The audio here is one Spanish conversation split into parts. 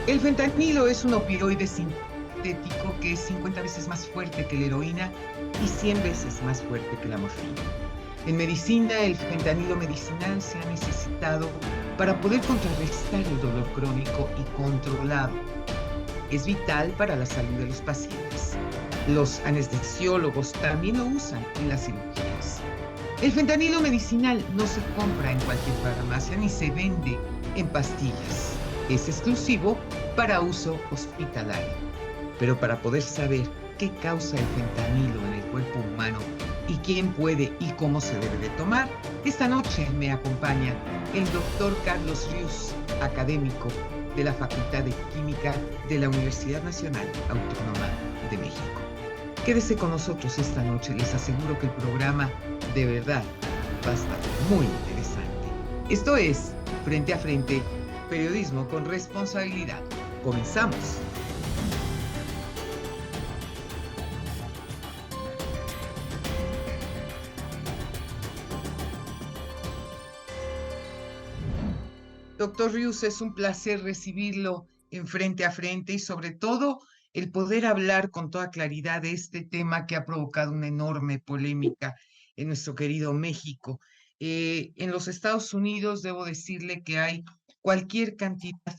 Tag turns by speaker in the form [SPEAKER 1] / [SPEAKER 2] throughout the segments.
[SPEAKER 1] El fentanilo es un opioide sintético que es 50 veces más fuerte que la heroína y 100 veces más fuerte que la morfina. En medicina, el fentanilo medicinal se ha necesitado para poder contrarrestar el dolor crónico y controlado. Es vital para la salud de los pacientes. Los anestesiólogos también lo usan en las cirugías. El fentanilo medicinal no se compra en cualquier farmacia ni se vende en pastillas. Es exclusivo para uso hospitalario. Pero para poder saber qué causa el fentanilo en el cuerpo humano y quién puede y cómo se debe de tomar, esta noche me acompaña el doctor Carlos Rius, académico de la Facultad de Química de la Universidad Nacional Autónoma de México. Quédese con nosotros esta noche, les aseguro que el programa de verdad va a estar muy interesante. Esto es Frente a Frente, periodismo con responsabilidad. Comenzamos. Doctor Rius, es un placer recibirlo en Frente a Frente y sobre todo el poder hablar con toda claridad de este tema que ha provocado una enorme polémica en nuestro querido México. En los Estados Unidos debo decirle que hay cualquier cantidad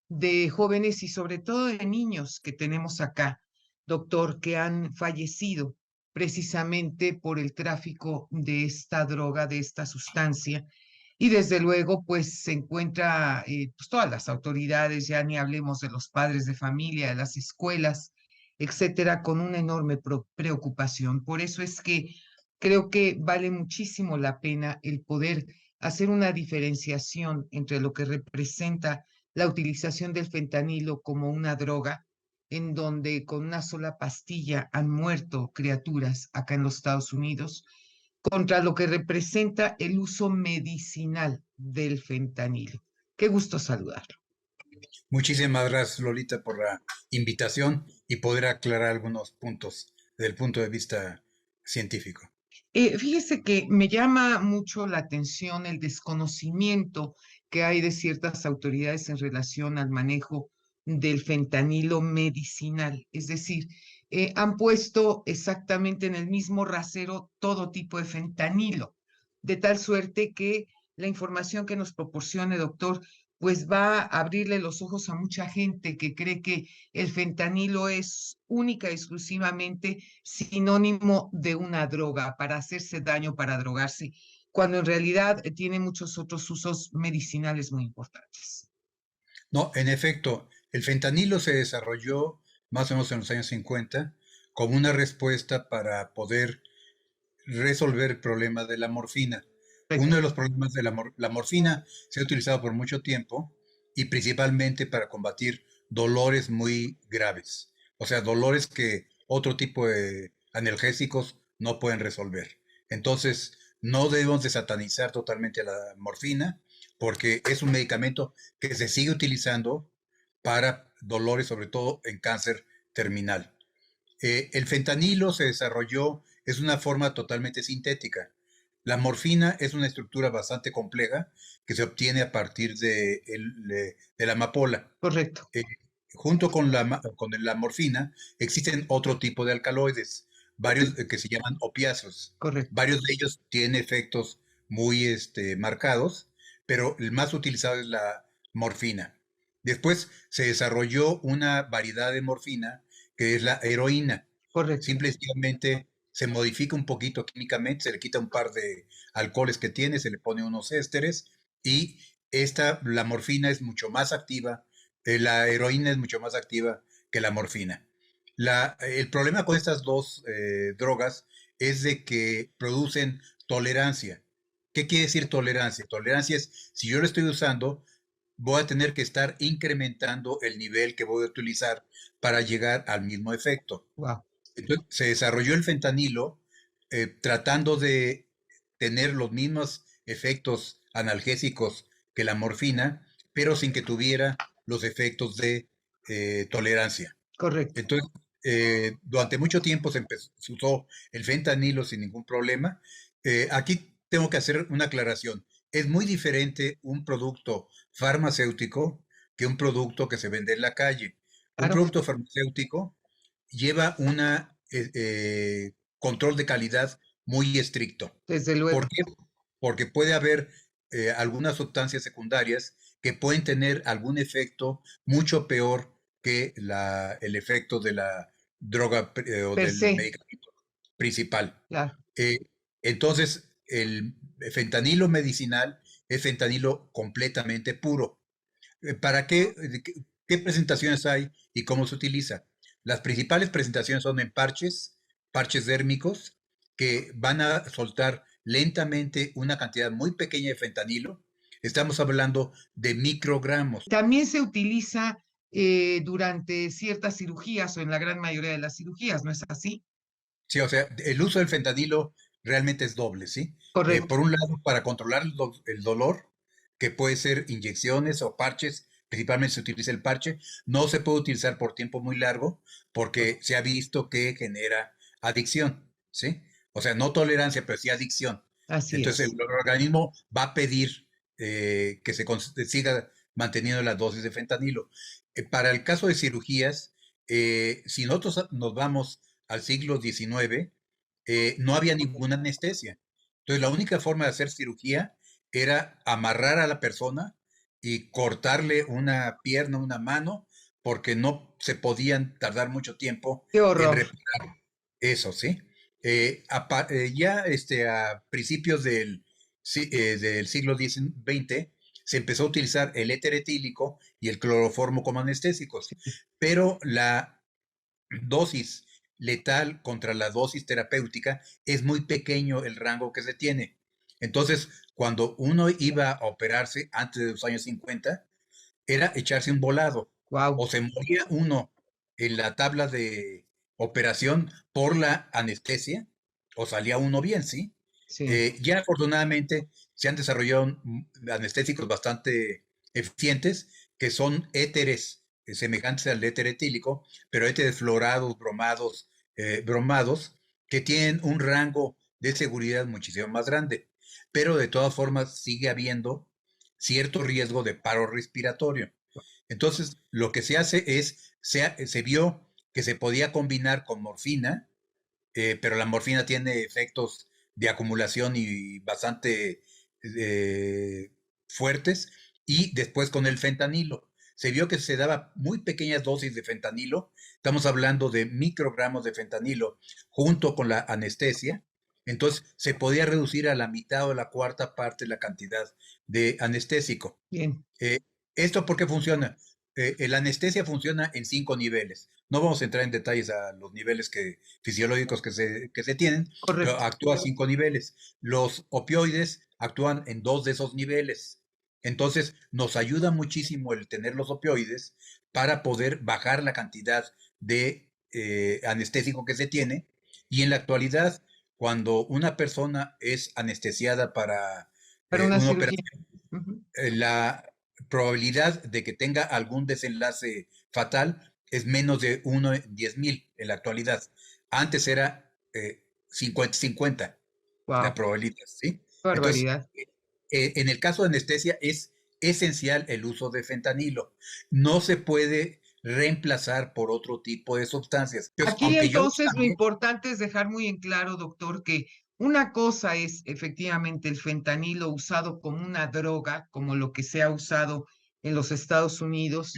[SPEAKER 1] de jóvenes y sobre todo de niños que tenemos acá, doctor, que han fallecido precisamente por el tráfico de esta droga, de esta sustancia y desde luego, pues se encuentra pues, todas las autoridades, ya ni hablemos de los padres de familia, de las escuelas, etcétera, con una enorme preocupación. Por eso es que creo que vale muchísimo la pena el poder hacer una diferenciación entre lo que representa la utilización del fentanilo como una droga, en donde con una sola pastilla han muerto criaturas acá en los Estados Unidos contra lo que representa el uso medicinal del fentanilo. Qué gusto saludarlo.
[SPEAKER 2] Muchísimas gracias, Lolita, por la invitación y poder aclarar algunos puntos desde el punto de vista científico.
[SPEAKER 1] Fíjese que me llama mucho la atención el desconocimiento que hay de ciertas autoridades en relación al manejo del fentanilo medicinal. Es decir, han puesto exactamente en el mismo rasero todo tipo de fentanilo, de tal suerte que la información que nos proporcione, doctor, pues va a abrirle los ojos a mucha gente que cree que el fentanilo es única y exclusivamente sinónimo de una droga, para hacerse daño, para drogarse, cuando en realidad tiene muchos otros usos medicinales muy importantes.
[SPEAKER 2] No, en efecto, el fentanilo se desarrolló más o menos en los años 50 como una respuesta para poder resolver el problema de la morfina. Uno
[SPEAKER 1] Correcto.
[SPEAKER 2] de los problemas de la morfina se ha utilizado por mucho tiempo y principalmente para combatir dolores muy graves, o sea, dolores que otro tipo de analgésicos no pueden resolver. Entonces, no debemos de satanizar totalmente la morfina porque es un medicamento que se sigue utilizando para dolores, sobre todo en cáncer terminal. El fentanilo se desarrolló, es una forma totalmente sintética. La morfina es una estructura bastante compleja que se obtiene a partir de la amapola.
[SPEAKER 1] Correcto,
[SPEAKER 2] Eh, Junto con con la morfina existen otro tipo de alcaloides, varios que se llaman opiáceos.
[SPEAKER 1] correcto.
[SPEAKER 2] Varios de ellos tienen efectos muy marcados, pero el más utilizado es la morfina. Después se desarrolló una variedad de morfina que es la heroína.
[SPEAKER 1] Correcto.
[SPEAKER 2] Simplemente se modifica un poquito químicamente, se le quita un par de alcoholes que tiene, se le pone unos ésteres y la morfina es mucho más activa, la heroína es mucho más activa que la morfina. El problema con estas dos drogas es de que producen tolerancia. ¿Qué quiere decir tolerancia? Tolerancia es, si yo lo estoy usando, voy a tener que estar incrementando el nivel que voy a utilizar para llegar al mismo efecto.
[SPEAKER 1] Wow.
[SPEAKER 2] Entonces, se desarrolló el fentanilo tratando de tener los mismos efectos analgésicos que la morfina, pero sin que tuviera los efectos de tolerancia.
[SPEAKER 1] Correcto.
[SPEAKER 2] Entonces, durante mucho tiempo se usó el fentanilo sin ningún problema. Aquí tengo que hacer una aclaración. Es muy diferente un producto farmacéutico que un producto que se vende en la calle. Un
[SPEAKER 1] Claro,
[SPEAKER 2] producto farmacéutico lleva una control de calidad muy estricto.
[SPEAKER 1] desde
[SPEAKER 2] ¿Por
[SPEAKER 1] luego.
[SPEAKER 2] qué? Porque puede haber algunas sustancias secundarias que pueden tener algún efecto mucho peor que el efecto de la droga o
[SPEAKER 1] Per
[SPEAKER 2] del
[SPEAKER 1] se,
[SPEAKER 2] medicamento principal.
[SPEAKER 1] claro.
[SPEAKER 2] Eh, entonces, el fentanilo medicinal es fentanilo completamente puro. ¿Para qué presentaciones hay y cómo se utiliza? Las principales presentaciones son en parches, parches dérmicos, que van a soltar lentamente una cantidad muy pequeña de fentanilo. Estamos hablando de microgramos.
[SPEAKER 1] También se utiliza durante ciertas cirugías o en la gran mayoría de las cirugías, ¿no es así?
[SPEAKER 2] Sí, o sea, el uso del fentanilo realmente es doble, ¿sí?
[SPEAKER 1] Correcto.
[SPEAKER 2] Por un lado, para controlar el dolor, que puede ser inyecciones o parches, principalmente se utiliza el parche, no se puede utilizar por tiempo muy largo porque se ha visto que genera adicción, ¿sí? O sea, no tolerancia, pero sí adicción.
[SPEAKER 1] Así
[SPEAKER 2] Entonces,
[SPEAKER 1] es.
[SPEAKER 2] el organismo va a pedir que siga manteniendo la dosis de fentanilo. Para el caso de cirugías, si nosotros nos vamos al siglo XIX, no había ninguna anestesia. Entonces, la única forma de hacer cirugía era amarrar a la persona y cortarle una pierna, una mano, porque no se podían tardar mucho tiempo
[SPEAKER 1] Qué
[SPEAKER 2] en
[SPEAKER 1] horror.
[SPEAKER 2] reparar eso, ¿sí? Ya a principios del siglo XX se empezó a utilizar el éter etílico y el cloroformo como anestésicos, pero la dosis letal contra la dosis terapéutica es muy pequeño el rango que se tiene. Entonces, cuando uno iba a operarse antes de los años 50, era echarse un volado.
[SPEAKER 1] Wow.
[SPEAKER 2] O se moría uno en la tabla de operación por la anestesia, o salía uno bien, ¿sí?
[SPEAKER 1] Sí.
[SPEAKER 2] Ya afortunadamente se han desarrollado anestésicos bastante eficientes, que son éteres semejantes al éter etílico, pero éteres fluorados, bromados, que tienen un rango de seguridad muchísimo más grande. Pero de todas formas sigue habiendo cierto riesgo de paro respiratorio. Entonces, lo que se hace es, se vio que se podía combinar con morfina, pero la morfina tiene efectos de acumulación y bastante eh, fuertes, y después con el fentanilo. Se vio que se daba muy pequeñas dosis de fentanilo, estamos hablando de microgramos de fentanilo, junto con la anestesia, entonces se podía reducir a la mitad o a la cuarta parte la cantidad de anestésico.
[SPEAKER 1] Bien.
[SPEAKER 2] Eh, ¿Esto por qué funciona? La anestesia funciona en 5 niveles. No vamos a entrar en detalles a los niveles fisiológicos que se tienen, pero
[SPEAKER 1] Correcto.
[SPEAKER 2] actúa a 5 niveles. Los opioides actúan en 2 de esos niveles. Entonces, nos ayuda muchísimo el tener los opioides para poder bajar la cantidad de anestésico que se tiene. Y en la actualidad, cuando una persona es anestesiada para
[SPEAKER 1] Para una
[SPEAKER 2] una
[SPEAKER 1] cirugía.
[SPEAKER 2] operación,
[SPEAKER 1] Ujú.
[SPEAKER 2] la probabilidad de que tenga algún desenlace fatal es menos de 1 en 10,000 en la actualidad. Antes era 50-50 la
[SPEAKER 1] Wow.
[SPEAKER 2] probabilidad, ¿sí? Entonces,
[SPEAKER 1] Barbaridad.
[SPEAKER 2] en el caso de anestesia es esencial el uso de fentanilo. No se puede reemplazar por otro tipo de sustancias. Entonces,
[SPEAKER 1] Aquí
[SPEAKER 2] aunque yo
[SPEAKER 1] entonces lo
[SPEAKER 2] también,
[SPEAKER 1] importante es dejar muy en claro, doctor, que una cosa es efectivamente el fentanilo usado como una droga, como lo que se ha usado en los Estados Unidos,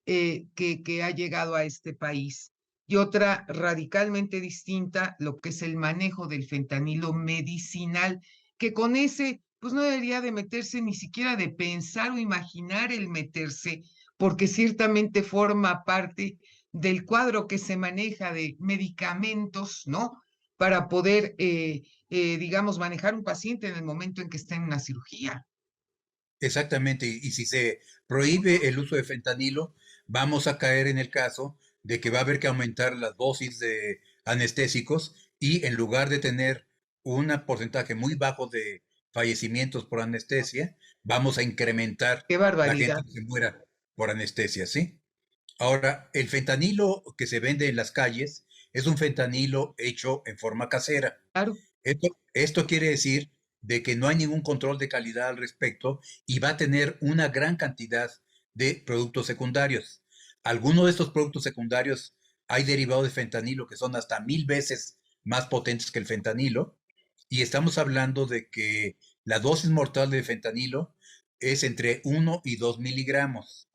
[SPEAKER 1] que ha llegado a este país, y otra radicalmente distinta, lo que es el manejo del fentanilo medicinal, que con ese, pues no debería de meterse ni siquiera de pensar o imaginar el meterse, porque ciertamente forma parte del cuadro que se maneja de medicamentos, ¿no? Para poder, digamos, manejar un paciente en el momento en que está en una cirugía.
[SPEAKER 2] exactamente, y si se prohíbe el uso de fentanilo, vamos a caer en el caso de que va a haber que aumentar las dosis de anestésicos, y en lugar de tener un porcentaje muy bajo de fallecimientos por anestesia, vamos a incrementar
[SPEAKER 1] Qué
[SPEAKER 2] la gente
[SPEAKER 1] barbaridad.
[SPEAKER 2] que se muera por anestesia, ¿sí? Ahora, el fentanilo que se vende en las calles es un fentanilo hecho en forma casera.
[SPEAKER 1] Claro,
[SPEAKER 2] Esto quiere decir de que no hay ningún control de calidad al respecto, y va a tener una gran cantidad de productos secundarios. Algunos de estos productos secundarios hay derivados de fentanilo que son hasta 1000 veces más potentes que el fentanilo, y estamos hablando de que la dosis mortal de fentanilo es entre 1 y 2 miligramos.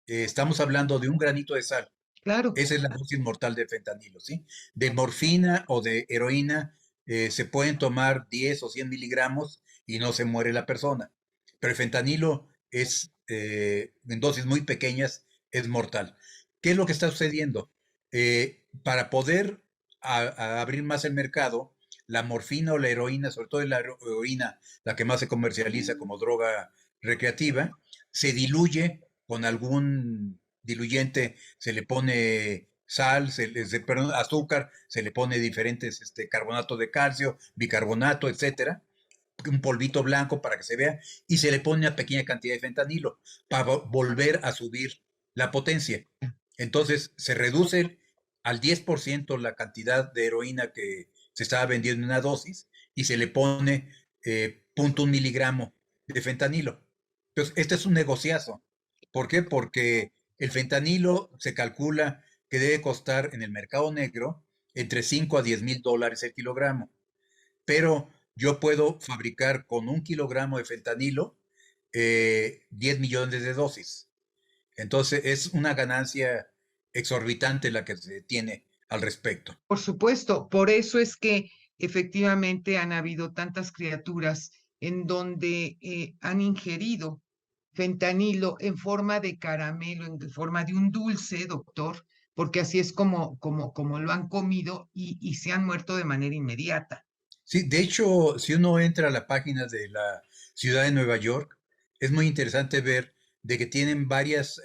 [SPEAKER 2] Estamos hablando de un granito de sal.
[SPEAKER 1] Claro,
[SPEAKER 2] Esa es la dosis mortal de fentanilo, ¿sí? De morfina o de heroína se pueden tomar 10 o 100 miligramos y no se muere la persona. Pero el fentanilo es, en dosis muy pequeñas, es mortal. ¿Qué es lo que está sucediendo? Para poder abrir más el mercado, la morfina o la heroína, sobre todo la heroína, la que más se comercializa como droga recreativa, se diluye con algún diluyente, se le pone sal, perdón, azúcar, se le pone diferentes carbonato de calcio, bicarbonato, etcétera, un polvito blanco para que se vea, y se le pone una pequeña cantidad de fentanilo para volver a subir la potencia. Entonces se reduce al 10% la cantidad de heroína que se estaba vendiendo en una dosis y se le pone 0.1 miligramo de fentanilo. Entonces, este es un negociazo. ¿Por qué? Porque el fentanilo se calcula que debe costar en el mercado negro entre 5 a 10 mil dólares el kilogramo. Pero yo puedo fabricar con 1 kilogramo de fentanilo 10 millones de dosis. Entonces es una ganancia exorbitante la que se tiene al respecto.
[SPEAKER 1] por supuesto. Por eso es que efectivamente han habido tantas criaturas en donde han ingerido fentanilo en forma de caramelo, en forma de un dulce, doctor, porque así es como lo han comido y se han muerto de manera inmediata.
[SPEAKER 2] Sí, de hecho, si uno entra a la página de la ciudad de Nueva York, es muy interesante ver de que tienen varios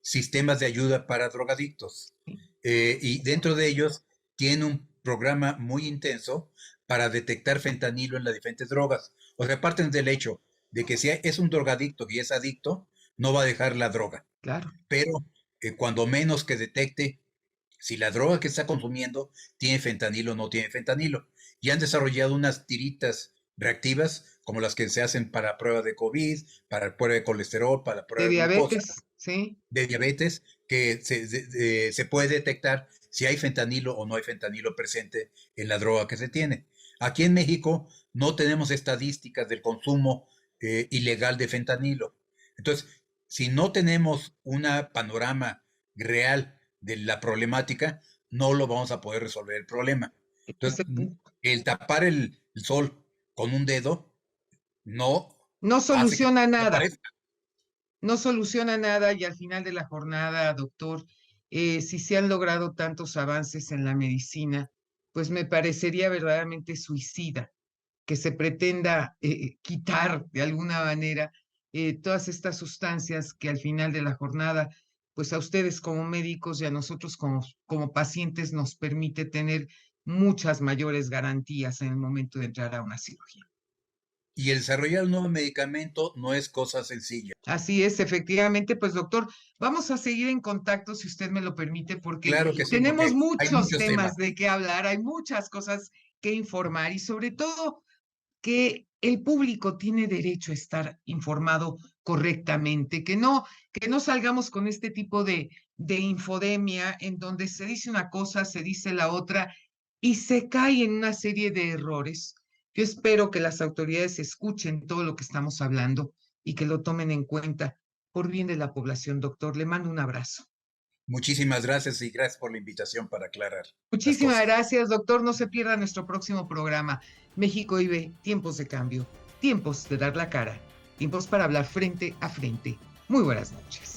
[SPEAKER 2] sistemas de ayuda para drogadictos. Y dentro de ellos tiene un programa muy intenso para detectar fentanilo en las diferentes drogas. O sea, parten del hecho de que si es un drogadicto y es adicto, no va a dejar la droga.
[SPEAKER 1] Claro.
[SPEAKER 2] Pero cuando menos que detecte si la droga que está consumiendo tiene fentanilo o no tiene fentanilo. Y han desarrollado unas tiritas reactivas como las que se hacen para prueba de COVID, para prueba de colesterol, para
[SPEAKER 1] De
[SPEAKER 2] prueba de glucosa,
[SPEAKER 1] diabetes, sí.
[SPEAKER 2] de diabetes, que se puede detectar si hay fentanilo o no hay fentanilo presente en la droga que se tiene. Aquí en México no tenemos estadísticas del consumo ilegal de fentanilo. Entonces, si no tenemos un panorama real de la problemática, no lo vamos a poder resolver el problema. Entonces, el tapar el sol con un dedo no
[SPEAKER 1] No
[SPEAKER 2] hace que
[SPEAKER 1] soluciona
[SPEAKER 2] no
[SPEAKER 1] nada.
[SPEAKER 2] aparezca.
[SPEAKER 1] No soluciona nada y al final de la jornada, doctor, si se han logrado tantos avances en la medicina, pues me parecería verdaderamente suicida que se pretenda quitar de alguna manera todas estas sustancias que al final de la jornada, pues a ustedes como médicos y a nosotros como pacientes nos permite tener muchas mayores garantías en el momento de entrar a una cirugía.
[SPEAKER 2] Y el desarrollar un nuevo medicamento no es cosa sencilla.
[SPEAKER 1] Así es, efectivamente, pues doctor, vamos a seguir en contacto si usted me lo permite, porque
[SPEAKER 2] Claro que sí,
[SPEAKER 1] tenemos
[SPEAKER 2] porque hay
[SPEAKER 1] muchos
[SPEAKER 2] muchos temas.
[SPEAKER 1] temas de qué hablar, hay muchas cosas que informar y sobre todo que el público tiene derecho a estar informado correctamente, que no salgamos con este tipo de infodemia en donde se dice una cosa, se dice la otra y se cae en una serie de errores. Yo espero que las autoridades escuchen todo lo que estamos hablando y que lo tomen en cuenta por bien de la población, doctor. Le mando un abrazo.
[SPEAKER 2] Muchísimas gracias y gracias por la invitación para aclarar las
[SPEAKER 1] Muchísimas
[SPEAKER 2] cosas.
[SPEAKER 1] gracias, doctor. No se pierda nuestro próximo programa. México vive tiempos de cambio, tiempos de dar la cara, tiempos para hablar frente a frente. Muy buenas noches.